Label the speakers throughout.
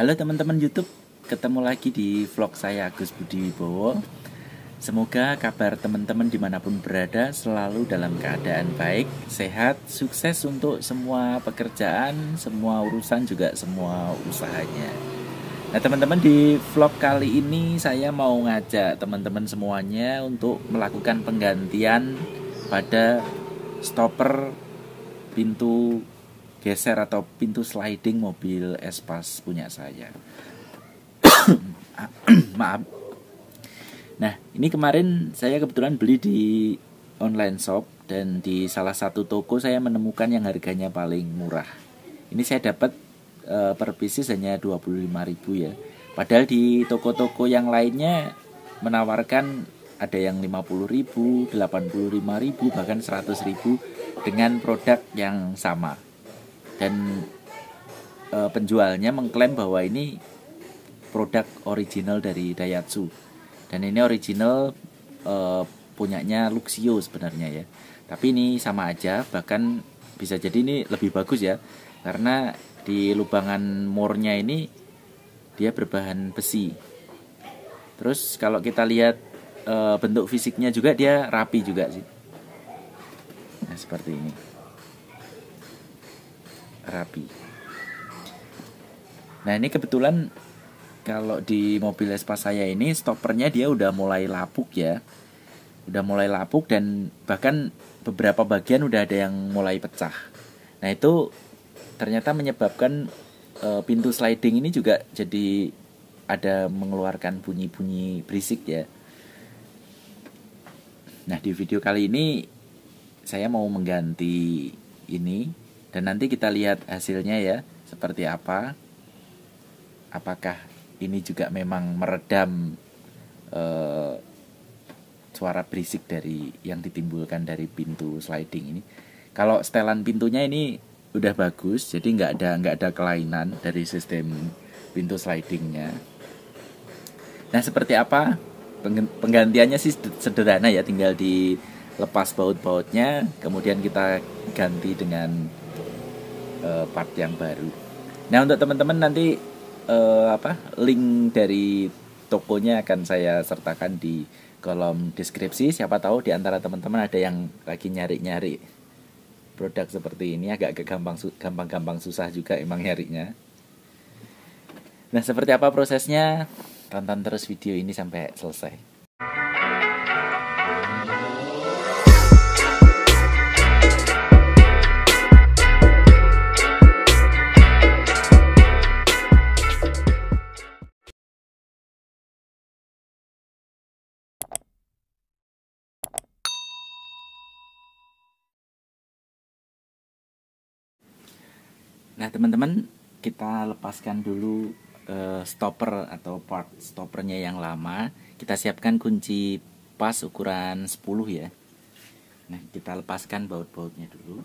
Speaker 1: Halo teman-teman YouTube, ketemu lagi di vlog saya Agus Budi Wibowo. Semoga kabar teman-teman dimanapun berada selalu dalam keadaan baik, sehat, sukses untuk semua pekerjaan, semua urusan juga semua usahanya. Nah teman-teman, di vlog kali ini saya mau ngajak teman-teman semuanya untuk melakukan penggantian pada stopper pintu geser atau pintu sliding mobil Espas punya saya. Maaf. Nah, ini kemarin saya kebetulan beli di online shop dan di salah satu toko saya menemukan yang harganya paling murah. Ini saya dapat per pieces hanya 25.000 ya. Padahal di toko-toko yang lainnya menawarkan ada yang 50.000, 85.000, bahkan 100.000 dengan produk yang sama. Dan penjualnya mengklaim bahwa ini produk original dari Daihatsu. Dan ini original punyanya Luxio sebenarnya ya. Tapi ini sama aja, bahkan bisa jadi ini lebih bagus ya. Karena di lubangan mornya ini dia berbahan besi. Terus kalau kita lihat bentuk fisiknya juga dia rapi juga sih. Nah, seperti ini. Rapi. Nah, ini kebetulan kalau di mobil Espas saya ini stoppernya dia udah mulai lapuk ya. Udah mulai lapuk dan bahkan beberapa bagian udah ada yang mulai pecah. Nah, itu ternyata menyebabkan pintu sliding ini juga jadi ada mengeluarkan bunyi-bunyi berisik ya. Nah, di video kali ini saya mau mengganti ini dan nanti kita lihat hasilnya ya seperti apa. Apakah ini juga memang meredam suara berisik dari yang ditimbulkan dari pintu sliding ini. Kalau setelan pintunya ini udah bagus, jadi nggak ada kelainan dari sistem pintu slidingnya. Nah, seperti apa penggantiannya sih sederhana ya, tinggal dilepas baut-bautnya, kemudian kita ganti dengan part yang baru. Nah, untuk teman-teman nanti link dari tokonya akan saya sertakan di kolom deskripsi. Siapa tahu di antara teman-teman ada yang lagi nyari-nyari produk seperti ini, agak gampang susah juga emang nyarinya. Nah, seperti apa prosesnya? Tonton terus video ini sampai selesai. Nah, teman-teman, kita lepaskan dulu stopper atau part stoppernya yang lama. Kita siapkan kunci pas ukuran 10 ya. Nah, kita lepaskan baut-bautnya dulu.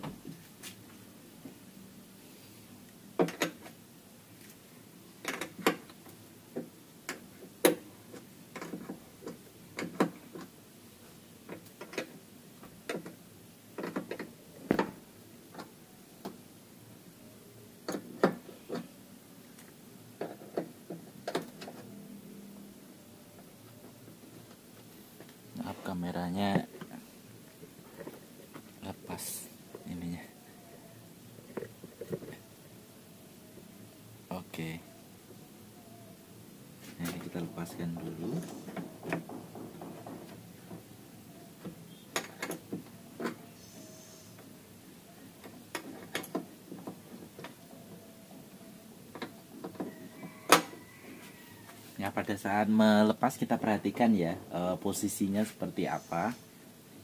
Speaker 1: Maaf, kameranya lepas ininya. Oke. Nah, ini kita lepaskan dulu. Ya, pada saat melepas kita perhatikan ya posisinya seperti apa.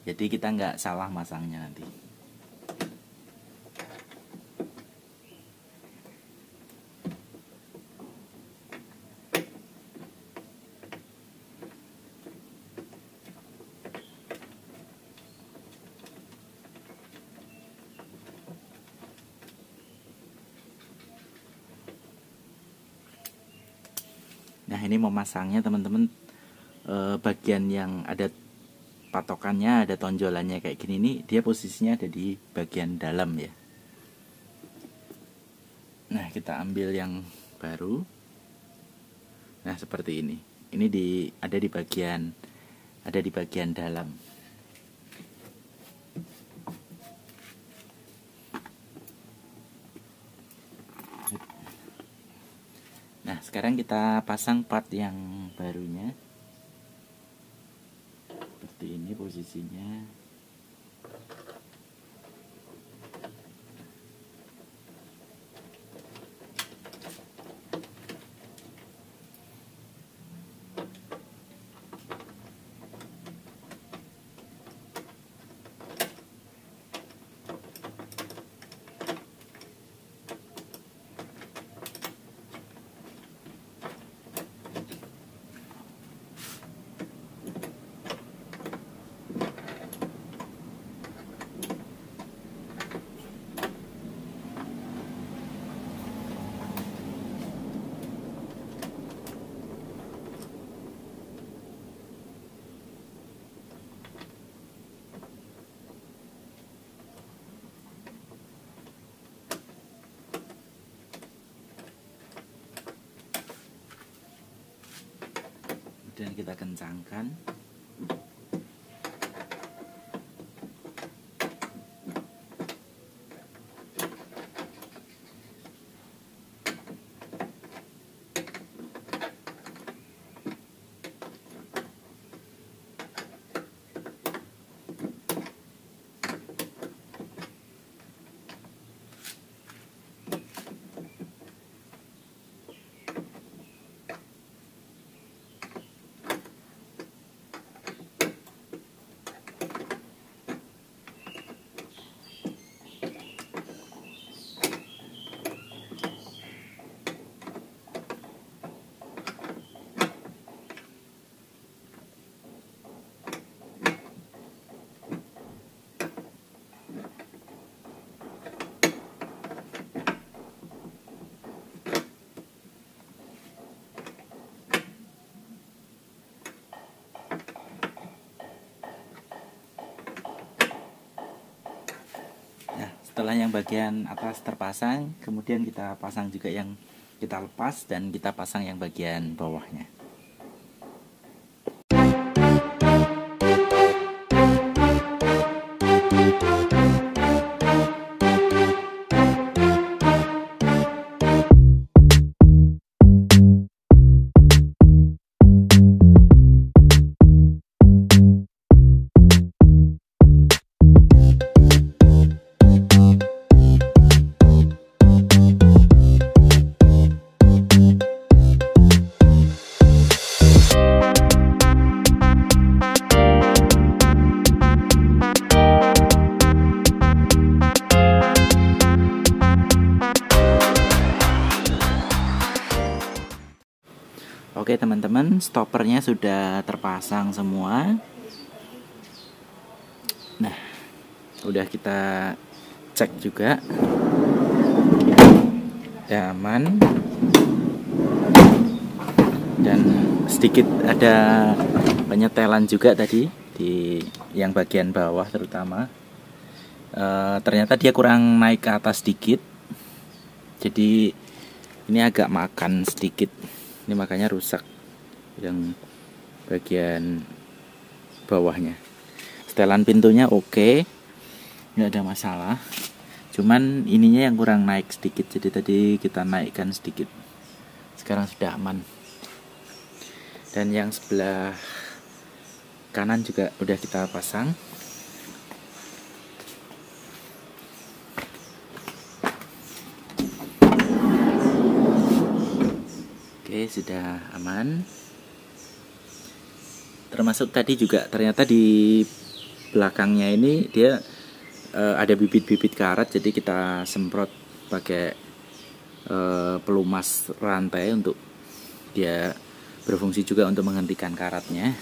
Speaker 1: Jadi kita nggak salah masangnya nanti. Nah, ini memasangnya teman-teman, bagian yang ada patokannya, ada tonjolannya kayak gini nih, dia posisinya ada di bagian dalam ya. Nah, kita ambil yang baru. Nah, seperti ini. Ini ada di bagian dalam. Nah, sekarang kita pasang part yang barunya. Seperti ini posisinya. Dan kita kencangkan. Setelah yang bagian atas terpasang, kemudian kita pasang juga yang kita lepas dan kita pasang yang bagian bawahnya. Oke teman-teman, stoppernya sudah terpasang semua. Nah, udah kita cek juga, ya aman. Dan sedikit ada penyetelan juga tadi di yang bagian bawah terutama. Ternyata dia kurang naik ke atas sedikit, jadi ini agak makan sedikit. Ini makanya rusak yang bagian bawahnya. Setelan pintunya oke, nggak ada masalah. Cuman ininya yang kurang naik sedikit, jadi tadi kita naikkan sedikit. Sekarang sudah aman. Dan yang sebelah kanan juga udah kita pasang. Oke, sudah aman. Termasuk tadi juga ternyata di belakangnya ini dia ada bibit-bibit karat, jadi kita semprot pakai pelumas rantai untuk dia berfungsi juga untuk menghentikan karatnya.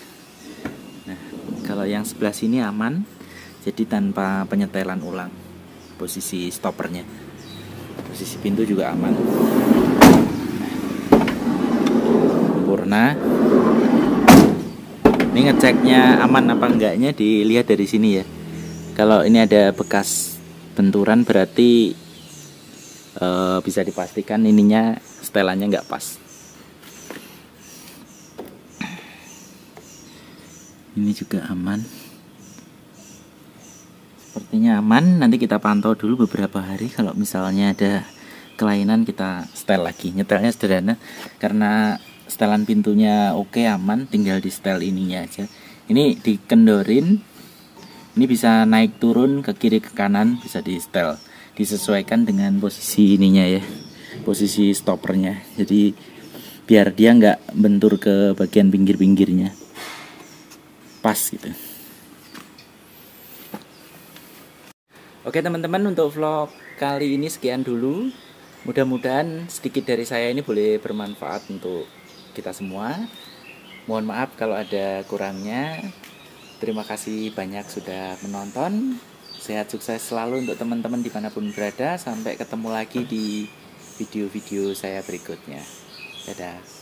Speaker 1: Nah, kalau yang sebelah sini aman, jadi tanpa penyetelan ulang. Posisi stoppernya, posisi pintu juga aman. Sempurna. Ini ngeceknya aman apa enggaknya dilihat dari sini ya. Kalau ini ada bekas benturan berarti bisa dipastikan ininya setelannya nggak pas. Ini juga aman. Sepertinya aman. Nanti kita pantau dulu beberapa hari. Kalau misalnya ada kelainan kita setel lagi. Nyetelnya sederhana karena setelan pintunya oke, aman, tinggal di setel ininya aja. Ini dikendorin. Ini bisa naik turun ke kiri ke kanan, bisa di setel. Disesuaikan dengan posisi ininya ya. Posisi stoppernya. Jadi biar dia nggak bentur ke bagian pinggir-pinggirnya. Pas gitu. Oke teman-teman, untuk vlog kali ini sekian dulu. Mudah-mudahan sedikit dari saya ini boleh bermanfaat untuk kita semua. Mohon maaf kalau ada kurangnya. Terima kasih banyak sudah menonton. Sehat sukses selalu untuk teman-teman dimanapun berada. Sampai ketemu lagi di video-video saya berikutnya. Dadah.